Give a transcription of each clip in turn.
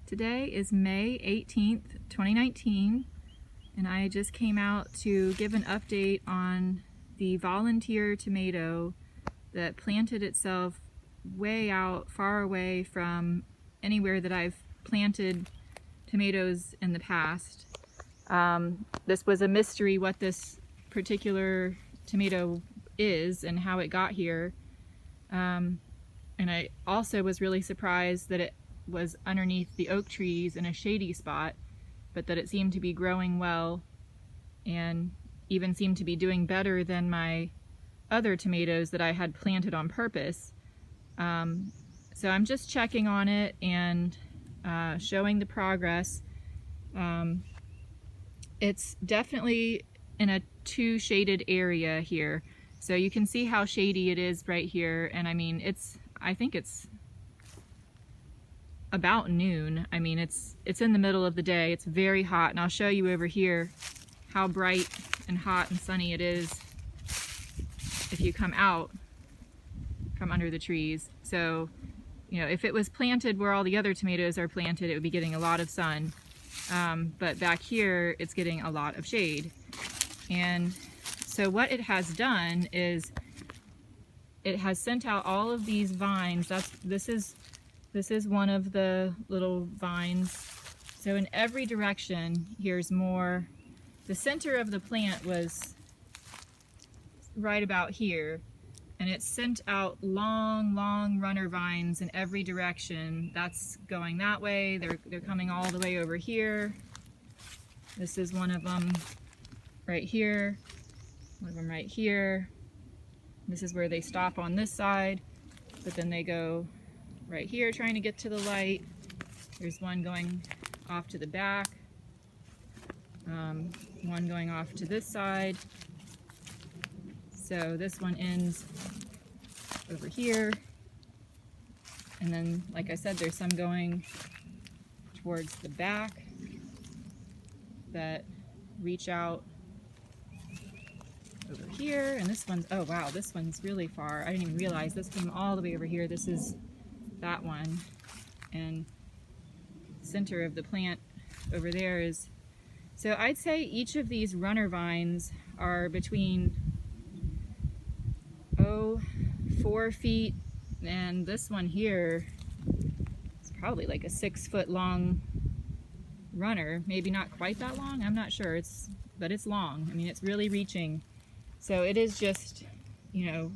Today is May 18th, 2019, and I just came out to give an update on the volunteer tomato that planted itself way out, far away from anywhere that I've planted tomatoes in the past. This was a mystery what this particular tomato is and how it got here. And I also was really surprised that it was underneath the oak trees in a shady spot, but that it seemed to be growing well and even seemed to be doing better than my other tomatoes that I had planted on purpose. So I'm just checking on it and showing the progress. It's definitely in a too shaded area here. So you can see how shady it is right here. And I mean, I think it's about noon. I mean, it's in the middle of the day. It's very hot, and I'll show you over here how bright and hot and sunny it is if you come out from under the trees. So, you know, if it was planted where all the other tomatoes are planted, it would be getting a lot of sun. But back here, it's getting a lot of shade. And so what it has done is it has sent out all of these vines. This is one of the little vines. So in every direction, here's more. The center of the plant was right about here, and it sent out long runner vines in every direction. That's going that way. They're coming all the way over here. This is one of them right here. One of them right here. This is where they stop on this side, but then they go right here trying to get to the light. There's one going off to the back, one going off to this side. So this one ends over here, and then, like I said, there's some going towards the back that reach out over here, and this one's, oh wow, this one's really far. I didn't even realize this came all the way over here. This is that one, and center of the plant over there is, so I'd say each of these runner vines are between 4 feet, and this one here is probably like a 6-foot long runner, maybe not quite that long, I'm not sure, but it's long. I mean, it's really reaching. So it is just, you know,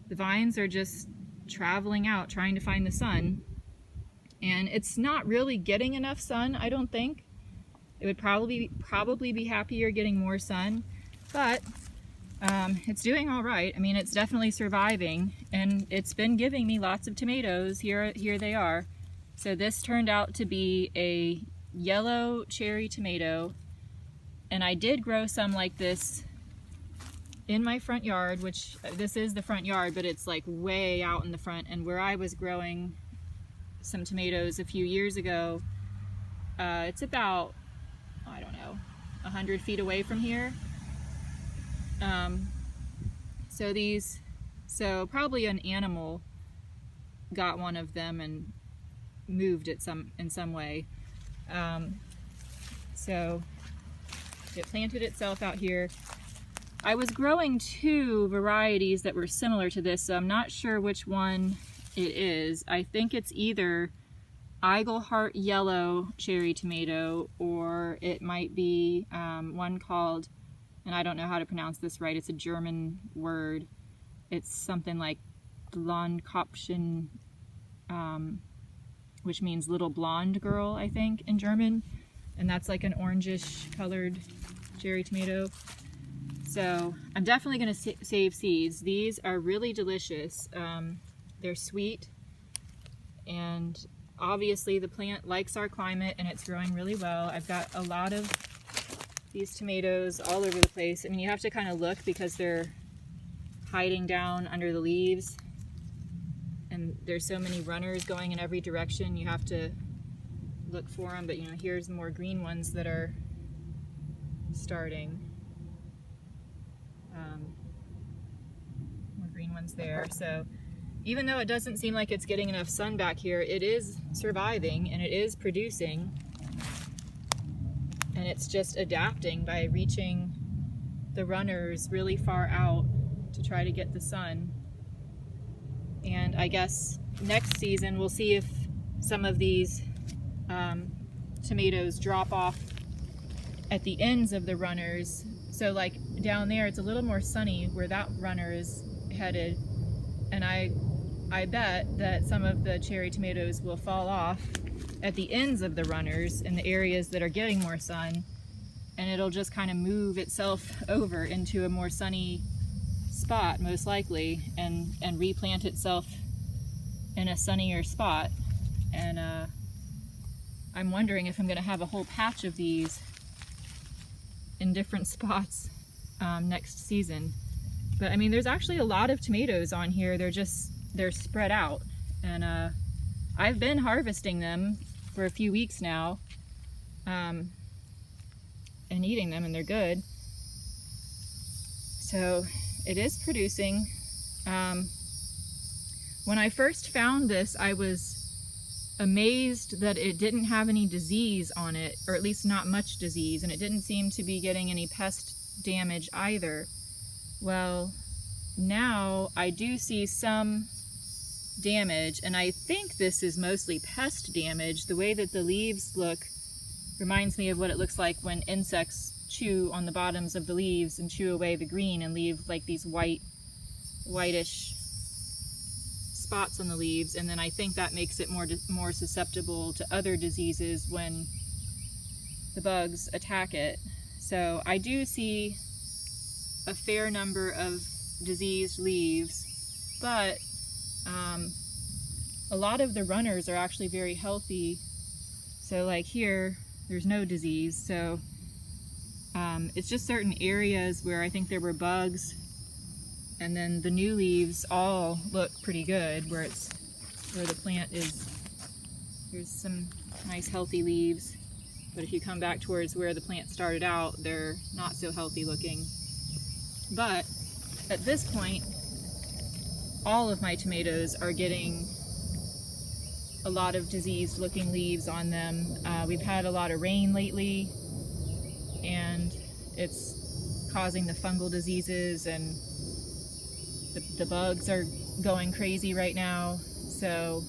the vines are just traveling out trying to find the sun, and it's not really getting enough sun, I don't think. It would probably be happier getting more sun, but it's doing all right. I mean, it's definitely surviving, and it's been giving me lots of tomatoes. Here they are. So this turned out to be a yellow cherry tomato, and I did grow some like this in my front yard, which this is the front yard, but it's like way out in the front. And where I was growing some tomatoes a few years ago, it's about, I don't know, 100 feet away from here. So probably an animal got one of them and moved it in some way. So it planted itself out here. I was growing 2 varieties that were similar to this, so I'm not sure which one it is. I think it's either Igleheart Yellow cherry tomato, or it might be one called, and I don't know how to pronounce this right, it's a German word. It's something like Blondkopfchen, which means little blonde girl, I think, in German. And that's like an orangish colored cherry tomato. So I'm definitely going to save seeds. These are really delicious. They're sweet, and obviously the plant likes our climate, and it's growing really well. I've got a lot of these tomatoes all over the place. I mean, you have to kind of look because they're hiding down under the leaves, and there's so many runners going in every direction. You have to look for them, but you know, here's more green ones that are starting. More green ones there. So even though it doesn't seem like it's getting enough sun back here, it is surviving and it is producing. And it's just adapting by reaching the runners really far out to try to get the sun. And I guess next season we'll see if some of these tomatoes drop off at the ends of the runners. So like down there, it's a little more sunny where that runner is headed. And I bet that some of the cherry tomatoes will fall off at the ends of the runners in the areas that are getting more sun, and it'll just kind of move itself over into a more sunny spot, most likely, and replant itself in a sunnier spot. And I'm wondering if I'm going to have a whole patch of these in different spots next season. But I mean, there's actually a lot of tomatoes on here. They're spread out, and I've been harvesting them for a few weeks now and eating them, and they're good. So it is producing. When I first found this, I was amazed that it didn't have any disease on it, or at least not much disease, and it didn't seem to be getting any pest damage either. Well, now I do see some damage, and I think this is mostly pest damage. The way that the leaves look reminds me of what it looks like when insects chew on the bottoms of the leaves and chew away the green and leave like these whitish spots on the leaves, and then I think that makes it more susceptible to other diseases when the bugs attack it. So I do see a fair number of diseased leaves, but a lot of the runners are actually very healthy. So like here, there's no disease. So it's just certain areas where I think there were bugs, and then the new leaves all look pretty good where the plant is. There's some nice healthy leaves, but if you come back towards where the plant started out, they're not so healthy looking. But at this point, all of my tomatoes are getting a lot of diseased looking leaves on them. We've had a lot of rain lately, and it's causing the fungal diseases, and the bugs are going crazy right now. So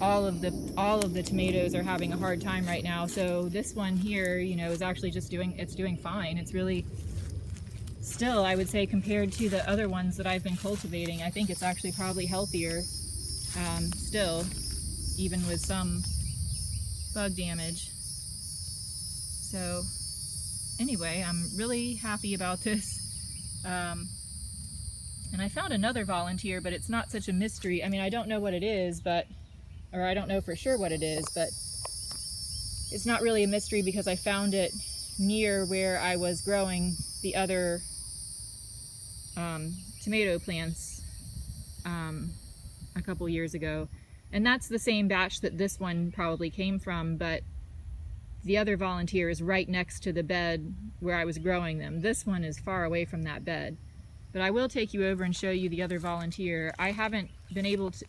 all of the tomatoes are having a hard time right now. So this one here, you know, is actually just doing fine. It's really still, I would say, compared to the other ones that I've been cultivating, I think it's actually probably healthier still, even with some bug damage. So anyway, I'm really happy about this. And I found another volunteer, but it's not such a mystery. I mean, I don't know what it is, or I don't know for sure what it is, but it's not really a mystery because I found it near where I was growing the other tomato plants a couple years ago. And that's the same batch that this one probably came from, but the other volunteer is right next to the bed where I was growing them. This one is far away from that bed. But I will take you over and show you the other volunteer. I haven't been able to,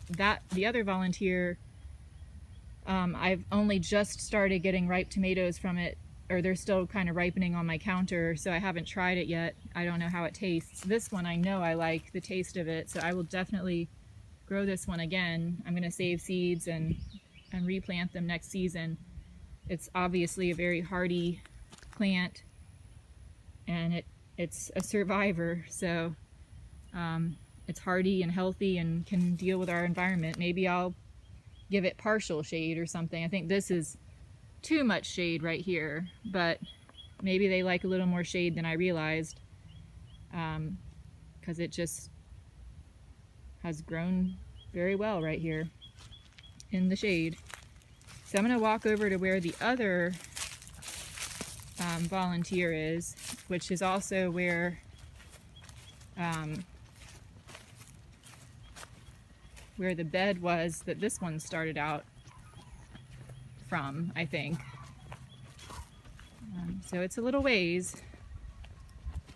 the other volunteer, I've only just started getting ripe tomatoes from it, or they're still kind of ripening on my counter, so I haven't tried it yet. I don't know how it tastes. This one, I know I like the taste of it, so I will definitely grow this one again. I'm gonna save seeds and replant them next season. It's obviously a very hardy plant, and it's a survivor, so it's hardy and healthy and can deal with our environment. Maybe I'll give it partial shade or something. I think this is too much shade right here, but maybe they like a little more shade than I realized, because it just has grown very well right here in the shade. So I'm going to walk over to where the other volunteer is, which is also where the bed was that this one started out from, I think. So it's a little ways,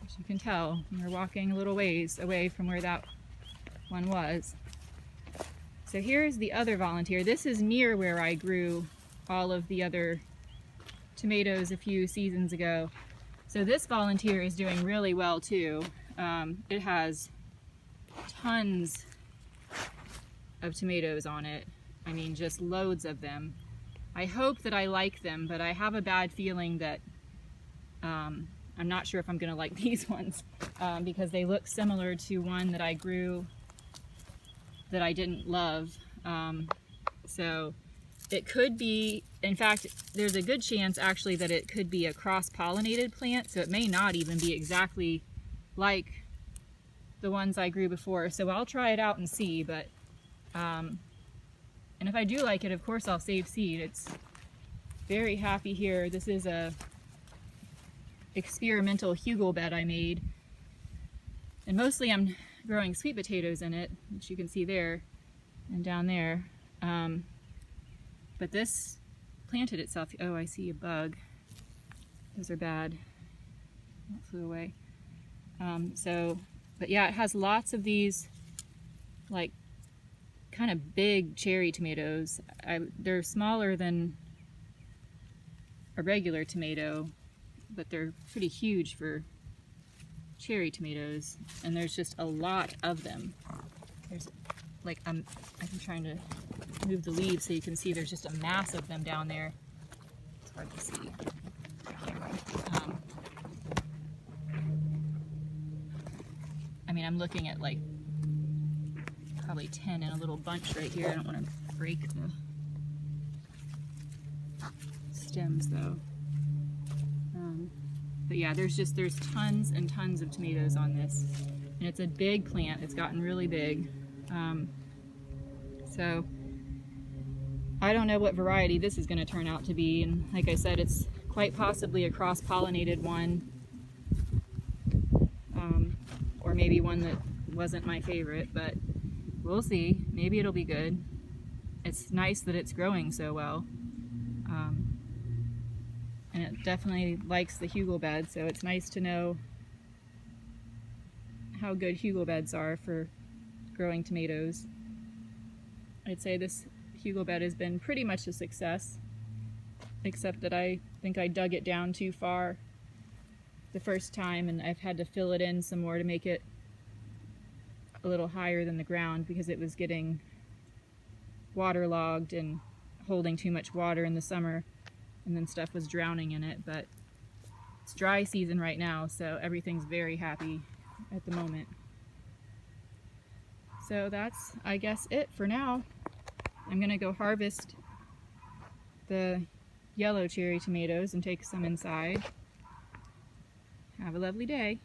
as you can tell. We're walking a little ways away from where that one was. So here's the other volunteer. This is near where I grew all of the other tomatoes a few seasons ago. So this volunteer is doing really well too. It has tons of tomatoes on it. I mean, just loads of them. I hope that I like them, but I have a bad feeling that I'm not sure if I'm gonna like these ones because they look similar to one that I grew that I didn't love. So it could be, in fact, there's a good chance actually that it could be a cross-pollinated plant, so it may not even be exactly like the ones I grew before. So I'll try it out and see, but and if I do like it, of course I'll save seed. It's very happy here. This is a experimental hugel bed I made, and mostly I'm growing sweet potatoes in it, which you can see there and down there. But this planted itself. Oh, I see a bug. Those are bad. That flew away. But yeah, it has lots of these like kind of big cherry tomatoes. They're smaller than a regular tomato, but they're pretty huge for cherry tomatoes, and there's just a lot of them. There's like I'm trying to move the leaves so you can see there's just a mass of them down there. It's hard to see. I mean, I'm looking at like probably 10 in a little bunch right here. I don't want to break the stems though. But yeah, there's tons and tons of tomatoes on this, and it's a big plant. It's gotten really big. So I don't know what variety this is going to turn out to be, and like I said, it's quite possibly a cross-pollinated one, or maybe one that wasn't my favorite, but we'll see. Maybe it'll be good. It's nice that it's growing so well. And it definitely likes the hugel bed, so it's nice to know how good hugel beds are for growing tomatoes. I'd say this hugel bed has been pretty much a success, except that I think I dug it down too far the first time, and I've had to fill it in some more to make it a little higher than the ground because it was getting waterlogged and holding too much water in the summer, and then stuff was drowning in it. But it's dry season right now, so everything's very happy at the moment. So that's, I guess, it for now. I'm gonna go harvest the yellow cherry tomatoes and take some inside. Have a lovely day.